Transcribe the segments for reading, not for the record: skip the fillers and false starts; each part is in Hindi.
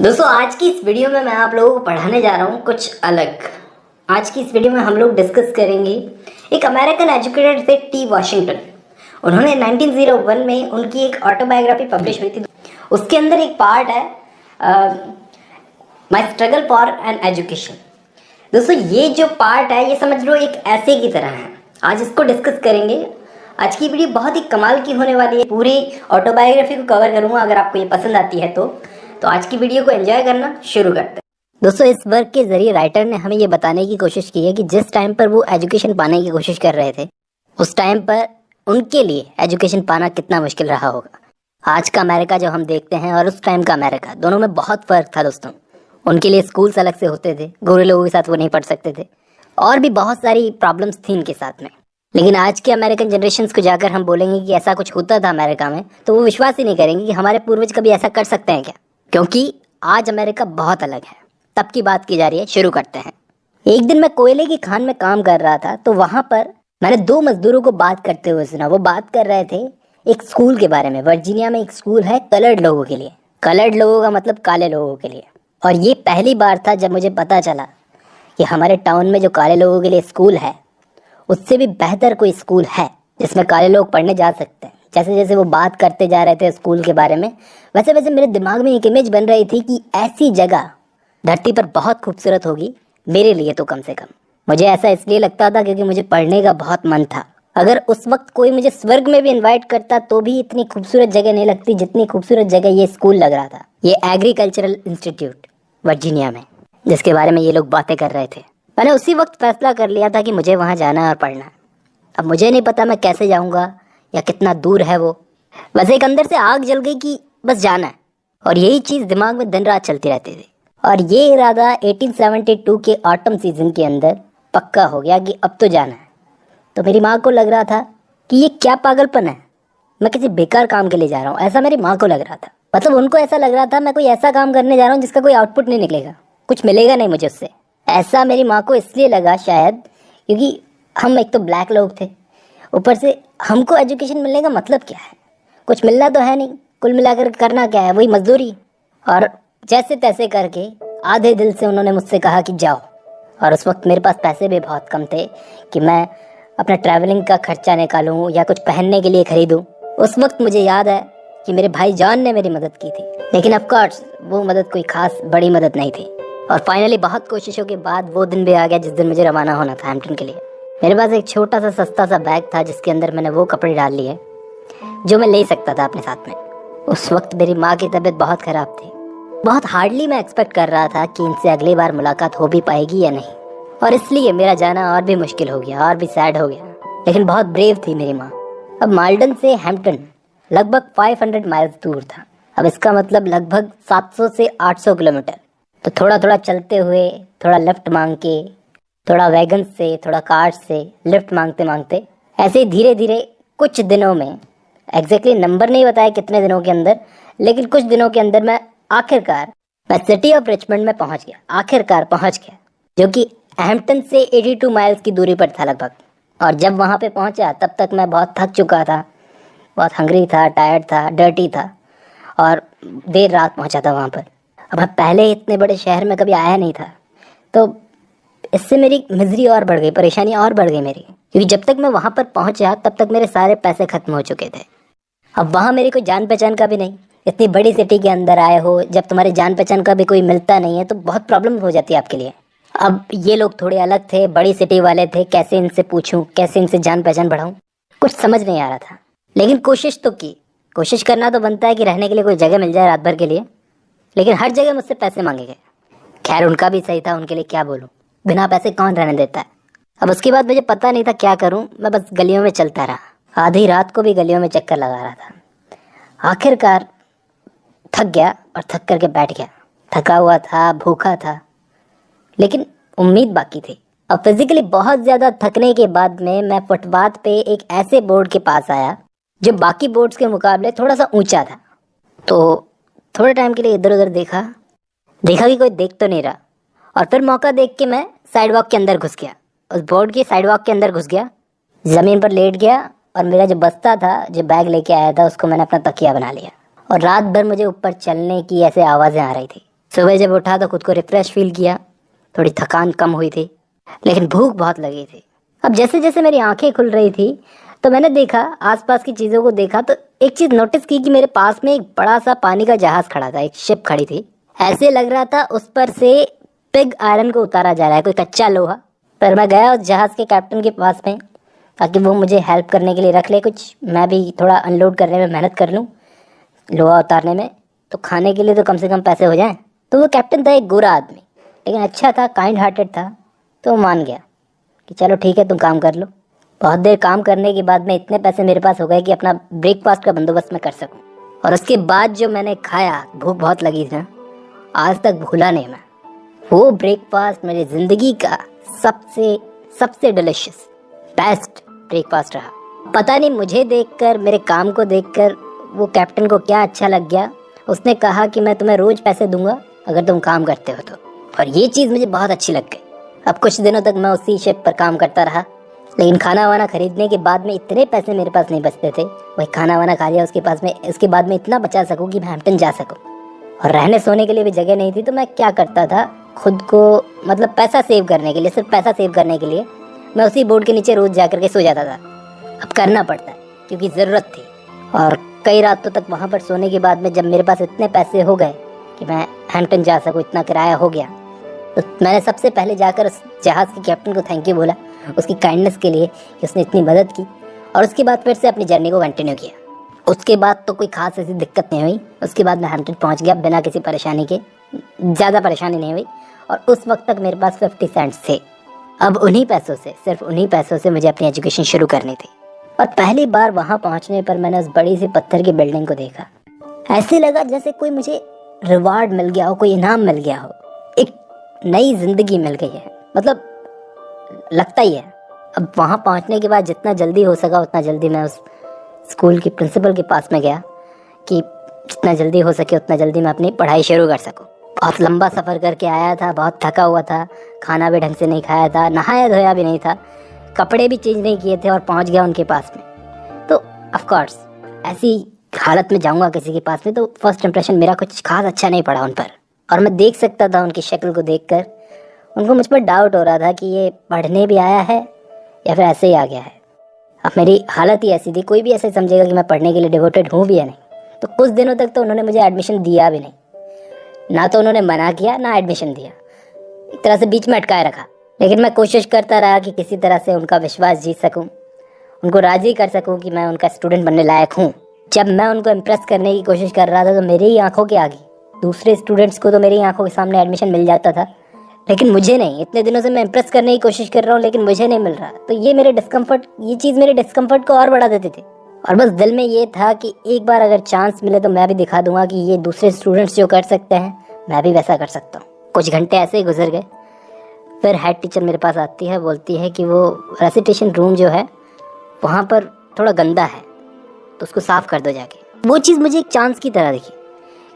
दोस्तों आज की इस वीडियो में मैं आप लोगों को पढ़ाने जा रहा हूँ कुछ अलग। आज की इस वीडियो में हम लोग डिस्कस करेंगे एक अमेरिकन एजुकेटर थे टी वॉशिंगटन। उन्होंने 1901 में उनकी एक ऑटोबायोग्राफी पब्लिश हुई थी। उसके अंदर एक पार्ट है माई स्ट्रगल फॉर एन एजुकेशन। दोस्तों ये जो पार्ट है ये समझ लो एक ऐसे की तरह है। आज इसको डिस्कस करेंगे। आज की वीडियो बहुत ही कमाल की होने वाली है। पूरी ऑटोबायोग्राफी को कवर करूंगा। अगर आपको ये पसंद आती है तो आज की वीडियो को एंजॉय करना शुरू करते हैं। दोस्तों इस वर्क के जरिए राइटर ने हमें ये बताने की कोशिश की है कि जिस टाइम पर वो एजुकेशन पाने की कोशिश कर रहे थे उस टाइम पर उनके लिए एजुकेशन पाना कितना मुश्किल रहा होगा। आज का अमेरिका जो हम देखते हैं और उस टाइम का अमेरिका, दोनों में बहुत फर्क था दोस्तों। उनके लिए स्कूल्स अलग से होते थे, गोरे लोगों के साथ वो नहीं पढ़ सकते थे, और भी बहुत सारी प्रॉब्लम्स थी इनके साथ में। लेकिन आज के अमेरिकन जनरेशन को जाकर हम बोलेंगे कि ऐसा कुछ होता था अमेरिका में, तो वो विश्वास ही नहीं करेंगे कि हमारे पूर्वज कभी ऐसा कर सकते हैं क्या, क्योंकि आज अमेरिका बहुत अलग है। तब की बात की जा रही है, शुरू करते हैं। एक दिन मैं कोयले की खान में काम कर रहा था, तो वहां पर मैंने दो मजदूरों को बात करते हुए सुना। वो बात कर रहे थे एक स्कूल के बारे में। वर्जीनिया में एक स्कूल है कलर्ड लोगों के लिए। कलर्ड लोगों का मतलब काले लोगों के लिए। और ये पहली बार था जब मुझे पता चला कि हमारे टाउन में जो काले लोगों के लिए स्कूल है उससे भी बेहतर कोई स्कूल है जिसमें काले लोग पढ़ने जा सकते हैं। जैसे जैसे वो बात करते जा रहे थे स्कूल के बारे में, वैसे वैसे मेरे दिमाग में एक इमेज बन रही थी कि ऐसी जगह धरती पर बहुत खूबसूरत होगी, मेरे लिए तो कम से कम। मुझे ऐसा इसलिए लगता था क्योंकि मुझे पढ़ने का बहुत मन था। अगर उस वक्त कोई मुझे स्वर्ग में भी इन्वाइट करता तो भी इतनी खूबसूरत जगह नहीं लगती जितनी खूबसूरत जगह ये स्कूल लग रहा था। ये एग्रीकल्चरल इंस्टीट्यूट वर्जीनिया में, जिसके बारे में ये लोग बातें कर रहे थे। मैंने उसी वक्त फैसला कर लिया था कि मुझे वहाँ जाना है और पढ़ना है। अब मुझे नहीं पता मैं कैसे जाऊँगा या कितना दूर है वो। बस एक अंदर से आग जल गई कि बस जाना है, और यही चीज़ दिमाग में दिन रात चलती रहती थी। और ये इरादा 1872 के ऑटम सीजन के अंदर पक्का हो गया कि अब तो जाना है। तो मेरी माँ को लग रहा था कि ये क्या पागलपन है, मैं किसी बेकार काम के लिए जा रहा हूँ, ऐसा मेरी माँ को लग रहा था। मतलब उनको ऐसा लग रहा था मैं कोई ऐसा काम करने जा रहा हूँ जिसका कोई आउटपुट नहीं निकलेगा, कुछ मिलेगा नहीं मुझे उससे। ऐसा मेरी माँ को इसलिए लगा शायद क्योंकि हम एक तो ब्लैक लोग थे, ऊपर से हमको एजुकेशन मिलने का मतलब क्या है, कुछ मिलना तो है नहीं, कुल मिलाकर करना क्या है, वही मजदूरी। और जैसे तैसे करके आधे दिल से उन्होंने मुझसे कहा कि जाओ। और उस वक्त मेरे पास पैसे भी बहुत कम थे कि मैं अपना ट्रैवलिंग का खर्चा निकालूं या कुछ पहनने के लिए खरीदूं। उस वक्त मुझे याद है कि मेरे भाई जॉन ने मेरी मदद की थी, लेकिन ऑफ कोर्स वो मदद कोई खास बड़ी मदद नहीं थी। और फाइनली बहुत कोशिशों के बाद वो दिन भी आ गया जिस दिन मुझे रवाना होना था हैम्पटन के लिए। मेरे पास एक छोटा सा सस्ता सा बैग था जिसके अंदर मैंने वो कपड़े डाल लिए जो मैं ले सकता था अपने साथ में। उस वक्त मेरी माँ की तबीयत बहुत ख़राब थी। बहुत हार्डली मैं एक्सपेक्ट कर रहा था कि इनसे अगली बार मुलाकात हो भी पाएगी या नहीं, और इसलिए मेरा जाना और भी मुश्किल हो गया और भी सैड हो गया। लेकिन बहुत ब्रेव थी मेरी माँ। अब माल्डन से हैम्पटन लगभग 500 माइल्स दूर था। अब इसका मतलब लगभग 700 से 800 किलोमीटर। तो थोड़ा थोड़ा चलते हुए, थोड़ा लेफ्ट मांग के, थोड़ा वैगन से, थोड़ा कार से लिफ्ट मांगते मांगते, ऐसे ही धीरे धीरे कुछ दिनों में, एग्जैक्टली नंबर नहीं बताया कितने दिनों के अंदर, लेकिन कुछ दिनों के अंदर मैं सिटी ऑफ रिचमंड में पहुंच गया। आखिरकार पहुंच गया, जो कि हैम्पटन से 82 माइल्स की दूरी पर था लगभग। और जब वहां पे पहुंचा तब तक मैं बहुत थक चुका था, बहुत हंग्री था, टायर्ड था, डर्टी था, और देर रात पहुंचा था वहां पर। अब मैं पहले इतने बड़े शहर में कभी आया नहीं था, तो इससे मेरी मिजरी और बढ़ गई, परेशानी और बढ़ गई मेरी, क्योंकि जब तक मैं वहाँ पर पहुँचा तब तक मेरे सारे पैसे खत्म हो चुके थे। अब वहाँ मेरी कोई जान पहचान का भी नहीं। इतनी बड़ी सिटी के अंदर आए हो, जब तुम्हारे जान पहचान का भी कोई मिलता नहीं है तो बहुत प्रॉब्लम हो जाती है आपके लिए। अब ये लोग थोड़े अलग थे, बड़ी सिटी वाले थे, कैसे इनसे पूछूं, कैसे इनसे जान पहचान बढ़ाऊं, कुछ समझ नहीं आ रहा था। लेकिन कोशिश तो की। कोशिश करना तो बनता है कि रहने के लिए कोई जगह मिल जाए रात भर के लिए, लेकिन हर जगह मुझसे पैसे मांगे गए। खैर उनका भी सही था, उनके लिए क्या बोलूँ, बिना पैसे कौन रहने देता है। अब उसके बाद मुझे पता नहीं था क्या करूं, मैं बस गलियों में चलता रहा। आधी रात को भी गलियों में चक्कर लगा रहा था। आखिरकार थक गया और थक करके बैठ गया। थका हुआ था, भूखा था, लेकिन उम्मीद बाकी थी। अब फिजिकली बहुत ज़्यादा थकने के बाद में मैं फुटपाथ पे एक ऐसे बोर्ड के पास आया जो बाकी बोर्ड्स के मुकाबले थोड़ा सा ऊंचा था। तो थोड़े टाइम के लिए इधर उधर देखा कि कोई देख तो नहीं रहा, और फिर मौका देख के मैं साइड वॉक के अंदर घुस गया। उस बोर्ड की साइड वॉक के अंदर घुस गया, ज़मीन पर लेट गया, और मेरा जो बस्ता था, जो बैग लेके आया था, उसको मैंने अपना तकिया बना लिया। और रात भर मुझे ऊपर चलने की ऐसे आवाज़ें आ रही थी। सुबह जब उठा तो खुद को रिफ्रेश फील किया, थोड़ी थकान कम हुई थी, लेकिन भूख बहुत लगी थी। अब जैसे जैसे मेरी आंखें खुल रही थी तो मैंने देखा, आसपास की चीज़ों को देखा, तो एक चीज़ नोटिस की कि मेरे पास में एक बड़ा सा पानी का जहाज़ खड़ा था, एक शिप खड़ी थी। ऐसे लग रहा था उस पर से पिग आयरन को उतारा जा रहा है, कोई कच्चा लोहा। पर मैं गया उस जहाज़ के कैप्टन के पास में ताकि वो मुझे हेल्प करने के लिए रख ले कुछ, मैं भी थोड़ा अनलोड करने में मेहनत कर लूँ, लोहा उतारने में, तो खाने के लिए तो कम से कम पैसे हो जाएं। तो वो कैप्टन था एक गोरा आदमी, लेकिन अच्छा था, काइंड हार्टेड था। तो वो मान गया कि चलो ठीक है, तुम काम कर लो। बहुत देर काम करने के बाद में इतने पैसे मेरे पास हो गए कि अपना ब्रेकफास्ट का बंदोबस्त मैं कर सकूं। और उसके बाद जो मैंने खाया, भूख बहुत लगी थी ना, आज तक भूला नहीं मैं। वो ब्रेकफास्ट मेरी ज़िंदगी का सबसे डिलिशियस बेस्ट ब्रेकफास्ट रहा। पता नहीं मुझे देखकर, मेरे काम को देखकर वो कैप्टन को क्या अच्छा लग गया। उसने कहा कि मैं तुम्हें रोज़ पैसे दूंगा अगर तुम काम करते हो तो। और ये चीज़ मुझे बहुत अच्छी लग गई। अब कुछ दिनों तक मैं उसी शिप पर काम करता रहा, लेकिन खाना वाना खरीदने के बाद में इतने पैसे मेरे पास नहीं बचते थे। वही खाना वाना खा लिया उसके बाद में इतना बचा सकूं कि मैं हैम्पटन जा सकूं। और रहने सोने के लिए भी जगह नहीं थी, तो मैं क्या करता था, खुद को मतलब पैसा सेव करने के लिए, सिर्फ पैसा सेव करने के लिए मैं उसी बोर्ड के नीचे रोज़ जा करके सो जाता था। अब करना पड़ता है क्योंकि ज़रूरत थी। और कई रातों तक वहाँ पर सोने के बाद में जब मेरे पास इतने पैसे हो गए कि मैं हैम्पटन जा सकूं, इतना किराया हो गया, तो मैंने सबसे पहले जाकर उस जहाज़ के कैप्टन को थैंक यू बोला उसकी काइंडनेस के लिए कि उसने इतनी मदद की। और उसके बाद फिर से अपनी जर्नी को कंटिन्यू किया। उसके बाद तो कोई खास ऐसी दिक्कत नहीं हुई। उसके बाद मैं हैम्पटन पहुंच गया बिना किसी परेशानी के, ज़्यादा परेशानी नहीं हुई। और उस वक्त तक मेरे पास 50 सेंट्स थे। अब उन्हीं पैसों से, सिर्फ उन्हीं पैसों से मुझे अपनी एजुकेशन शुरू करनी थी। और पहली बार वहाँ पहुँचने पर मैंने उस बड़ी सी पत्थर की बिल्डिंग को देखा। ऐसे लगा जैसे कोई मुझे रिवार्ड मिल गया हो, कोई इनाम मिल गया हो, एक नई जिंदगी मिल गई है, मतलब लगता ही है। अब वहाँ पहुँचने के बाद जितना जल्दी हो सका उतना जल्दी मैं उस स्कूल की प्रिंसिपल के पास में गया कि जितना जल्दी हो सके उतना जल्दी मैं अपनी पढ़ाई शुरू कर सकूँ। बहुत लंबा सफ़र करके आया था, बहुत थका हुआ था, खाना भी ढंग से नहीं खाया था, नहाया धोया भी नहीं था, कपड़े भी चेंज नहीं किए थे और पहुँच गया उनके पास में। तो ऑफ कोर्स ऐसी हालत में जाऊँगा किसी के पास में तो फर्स्ट इंप्रेशन मेरा कुछ खास अच्छा नहीं पड़ा उन पर। और मैं देख सकता था उनकी शक्ल को देखकर, उनको मुझ पर डाउट हो रहा था कि ये पढ़ने भी आया है या फिर ऐसे ही आ गया है। अब मेरी हालत ही ऐसी थी, कोई भी ऐसे समझेगा कि मैं पढ़ने के लिए डिवोटेड हूँ भी या नहीं। तो कुछ दिनों तक तो उन्होंने मुझे एडमिशन दिया भी नहीं, ना तो उन्होंने मना किया ना एडमिशन दिया, एक तरह से बीच में अटकाए रखा। लेकिन मैं कोशिश करता रहा कि किसी तरह से उनका विश्वास जीत सकूं, उनको राज़ी कर सकूं कि मैं उनका स्टूडेंट बनने लायक हूं। जब मैं उनको इम्प्रेस करने की कोशिश कर रहा था तो मेरी ही आंखों के आगे दूसरे स्टूडेंट्स को तो मेरी आंखों के सामने एडमिशन मिल जाता था, लेकिन मुझे नहीं। इतने दिनों से मैं इम्प्रेस करने की कोशिश कर रहा हूँ लेकिन मुझे नहीं मिल रहा। तो ये चीज़ मेरे डिस्कम्फर्ट को और बढ़ा देती थी। और बस दिल में ये था कि एक बार अगर चांस मिले तो मैं भी दिखा दूंगा कि ये दूसरे स्टूडेंट्स जो कर सकते हैं मैं भी वैसा कर सकता हूँ। कुछ घंटे ऐसे ही गुजर गए। फिर हेड टीचर मेरे पास आती है, बोलती है कि वो रेसिटेशन रूम जो है वहाँ पर थोड़ा गंदा है तो उसको साफ़ कर दो जाके। वो चीज़ मुझे एक चांस की तरह दिखी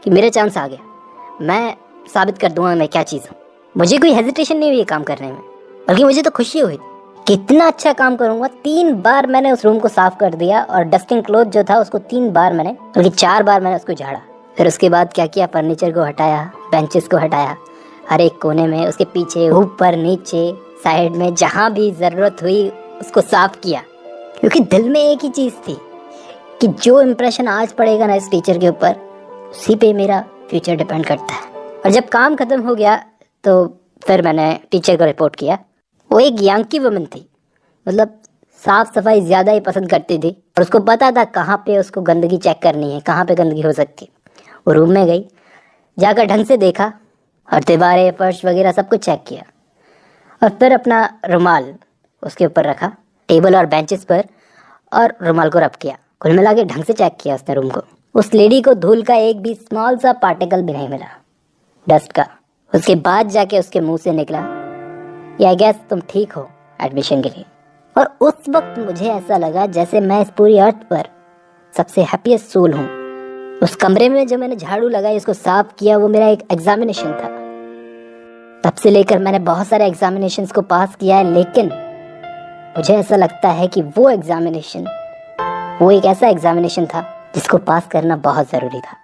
कि मेरा चांस आ गया, मैं साबित कर दूंगा मैं क्या चीज़ हूँ। मुझे कोई हेजिटेशन नहीं हुई काम करने में, बल्कि मुझे तो खुशी हुई कितना अच्छा काम करूँगा। 3 बार मैंने उस रूम को साफ़ कर दिया और डस्टिंग क्लॉथ जो था उसको 3 बार मैंने, बल्कि 4 बार मैंने उसको झाड़ा। फिर उसके बाद क्या किया, फर्नीचर को हटाया, बेंचेस को हटाया, हर एक कोने में, उसके पीछे, ऊपर, नीचे, साइड में, जहाँ भी ज़रूरत हुई उसको साफ़ किया। क्योंकि दिल में एक ही चीज़ थी कि जो इम्प्रेशन आज पड़ेगा ना इस टीचर के ऊपर, उसी पे मेरा फ्यूचर डिपेंड करता है। और जब काम ख़त्म हो गया तो फिर मैंने टीचर को रिपोर्ट किया। वो एक यंकी वुमन थी, मतलब साफ़ सफाई ज़्यादा ही पसंद करती थी और उसको पता था कहाँ पे उसको गंदगी चेक करनी है, कहाँ पे गंदगी हो सकती है। वो रूम में गई, जाकर ढंग से देखा और दीवारें, फर्श वगैरह सब कुछ चेक किया और फिर अपना रुमाल उसके ऊपर रखा, टेबल और बेंचेस पर, और रुमाल को रब किया। कुल मिला के ढंग से चेक किया उसने रूम को। उस लेडी को धूल का एक भी स्मॉल सा पार्टिकल भी नहीं मिला, डस्ट का। उसके बाद जाके उसके मुंह से निकला, आई गेस तुम ठीक हो एडमिशन के लिए। और उस वक्त मुझे ऐसा लगा जैसे मैं इस पूरी अर्थ पर सबसे हैप्पीएस्ट सोल हूँ। उस कमरे में जो मैंने झाड़ू लगाई, उसको साफ किया, वो मेरा एक एग्जामिनेशन था। तब से लेकर मैंने बहुत सारे एग्जामिनेशंस को पास किया है, लेकिन मुझे ऐसा लगता है कि वो एग्जामिनेशन, वो एक ऐसा एग्जामिनेशन था जिसको पास करना बहुत ज़रूरी था।